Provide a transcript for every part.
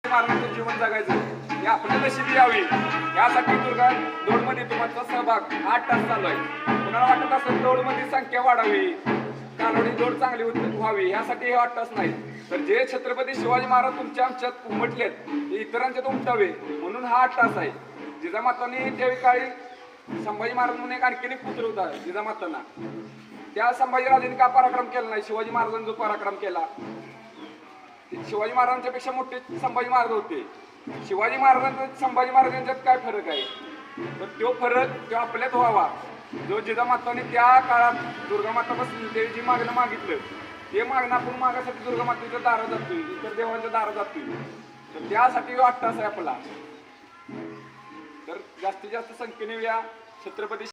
महाराजांचं जीवन जगायचं हे आपल्या नशिबी यावी यासाठी दुर्गा दौडमध्ये तुमचा सहभाग 8 तास चालू आहे. कुणाला वाटत असेल दौडमध्ये संख्या वाढावी, कालोडी दौड चांगली व्हावी यासाठी हे 8 तास नाही, तर जे छत्रपती शिवाजी महाराज तुमच्या आमच्यात उमटलेत ते इतरांच्यात उमटावे म्हणून हा 8 तास आहे. जिजामातांनी त्यावेळी काळी संभाजी महाराज म्हणून एक आणखीन एक पुत्र होता जिजामातांना, त्या संभाजीराजांनी का पराक्रम केला नाही? शिवाजी महाराजांनी जो पराक्रम केला, शिवाजी महाराजांच्या पेक्षा मोठे संभाजी महाराज होते. शिवाजी महाराजांचा संभाजी महाराजांच्यात काय फरक आहे? तर तो फरक तो आपल्यात व्हावा. जो जिजामातांनी त्या काळात दुर्गामाता बसली त्यावेळी जी मागणं मागितलं ते मागणं आपण मागासाठी दुर्गामातेच्या दारात जातोय, इतर देवांच्या दारात जातोय, तर त्यासाठी 8 तास आहे आपला. तर जास्तीत जास्त संख्येने या छत्रपती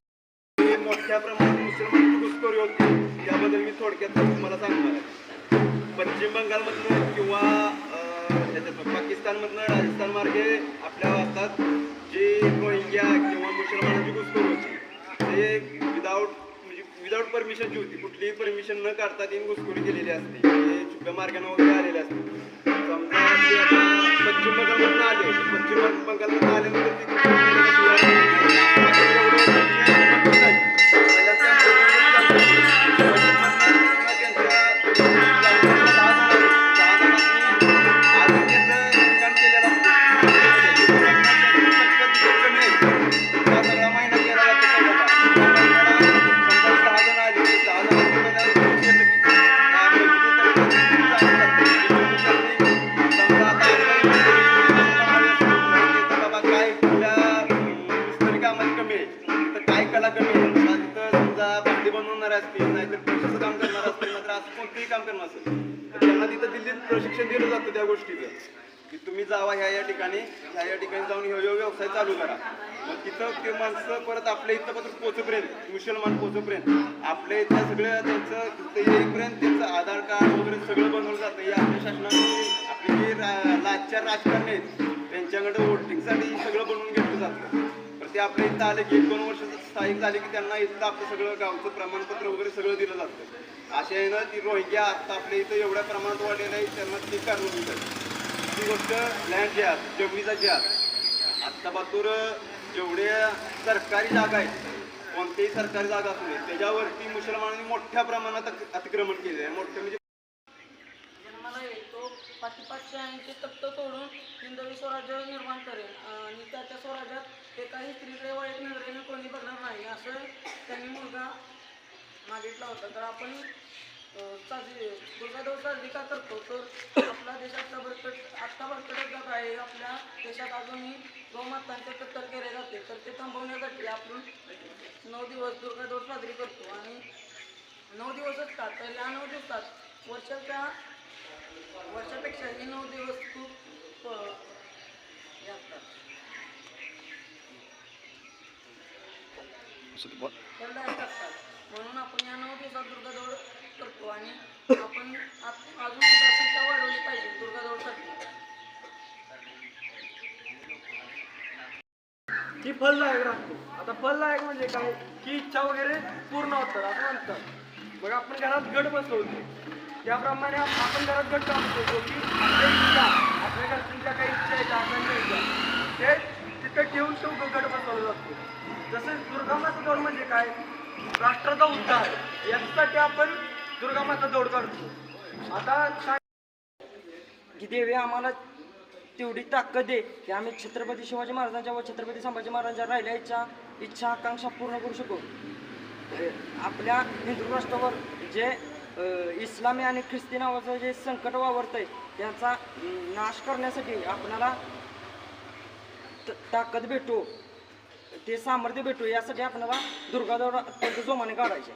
मोठ्या प्रमाणात मुसलमान घुसखोरी होती त्याबद्दल मी थोडक्यात तुम्हाला सांगणार आहे. पश्चिम बंगालमधनं किंवा पाकिस्तानमधनं राजस्थान मार्गे आपल्या भारतात जे रोहिंग्या किंवा मुसलमानांची घुसखोरी होती ते विदाऊट परमिशनची होती. कुठलीही परमिशन न काढता त्यांनी घुसखोरी केलेली असते, ते छुप्या मार्गाने वगैरे आलेले असते. समजा पश्चिम बंगालमधून आले, पश्चिम बंगालमधून आल्यानंतर प्रशिक्षण दिलं जातं त्या गोष्टीचं की तुम्ही जावा ह्या ठिकाणी जाऊन हे व्यवसाय चालू करा. मग तिथं ते माणसं परत आपल्या इथं पोहोचपर्यंत मुसलमान पोहोचपर्यंत आपल्या इथं सगळं त्यांचं तिथं येईपर्यंत त्यांचं आधार कार्ड वगैरे सगळं बनवलं जातं. हे आपल्या शासनाने आपले जे लाचार राजकारणी आहेत त्यांच्याकडे वोटिंगसाठी सगळं बनवून घेतलं जातं. तर ते आपल्या इथं आले की 1-2 वर्ष स्थायिक झाले की त्यांना इथं आपलं सगळं गावचं प्रमाणपत्र वगैरे सगळं दिलं जातं. अशा आहे ना ती रोहिंग्या आत्ता आपल्या इथं एवढ्या प्रमाणात वाढलेलं आहे त्यांना ते काढून मिळतात. ती गोष्ट लँड जिहाद, जमिनीचा जिहाद. आत्ता बातूर जेवढ्या सरकारी जागा आहेत कोणत्याही सरकारी जागा असू नये त्याच्यावरती मुसलमानांनी मोठ्या प्रमाणात अतिक्रमण केले आहे. मोठ्या म्हणजे जन्माला येतो 580 तख्त तोडून हिंदवी स्वराज्य निर्माण करेल आणि त्या स्वराज्यात एकाही स्त्रीकडे वाईट नजरेने कोणी बघणार नाही असं त्यांनी मुलगा मागितला होता. तर आपण दुर्गा दौड साजरी का करतो? तर आपला देश आत्ता भरकटत जात आहे. आपल्या देशात अजूनही गौमातांचे कत्तल केले जाते. तर ते थांबवण्यासाठी आपण 9 दिवस दुर्गा दौड साजरी करतो. आणि 9 दिवसच का तर या 9 दिवसात वर्षापेक्षा हे 9 दिवस खूप असतात. म्हणून आपण या 9 दिवसात दुर्गा दौड करतो आणि आपण अजून सुद्धा संख्या वाढवली पाहिजे दुर्गा दौडसाठी. ही फलदायक राहते. आता फलदायक म्हणजे काय की इच्छा वगैरे पूर्ण होतात असं म्हणतात. मग आपण घरात गट बसवतो त्याप्रमाणे आपण घरात गट का बसवतो की आपल्या इच्छा आपल्या घरच्यांच्या काही इच्छा आहेत आकांक्षा ते तिथं ठेवून तो गट बसवला जातो. तसेच दुर्गामाता दौड म्हणजे काय राष्ट्राचा उद्धार यासाठी आपण दुर्गामाता दौड काढतो. आता की देवी आम्हाला तेवढी ताकद आहे की आम्ही छत्रपती शिवाजी महाराजांच्या व छत्रपती संभाजी महाराजांच्या राहिल्या इच्छा आकांक्षा पूर्ण करू शकू. आपल्या हिंदू राष्ट्रावर जे इस्लामी आणि ख्रिस्ती नावाचं जे संकट वावरत आहे त्यांचा नाश करण्यासाठी आपल्याला ताकद भेटो, ते सामर्थ्य भेटो यासाठी आपल्याला दुर्गा दौड अत्यंत जोमाने काढायचे.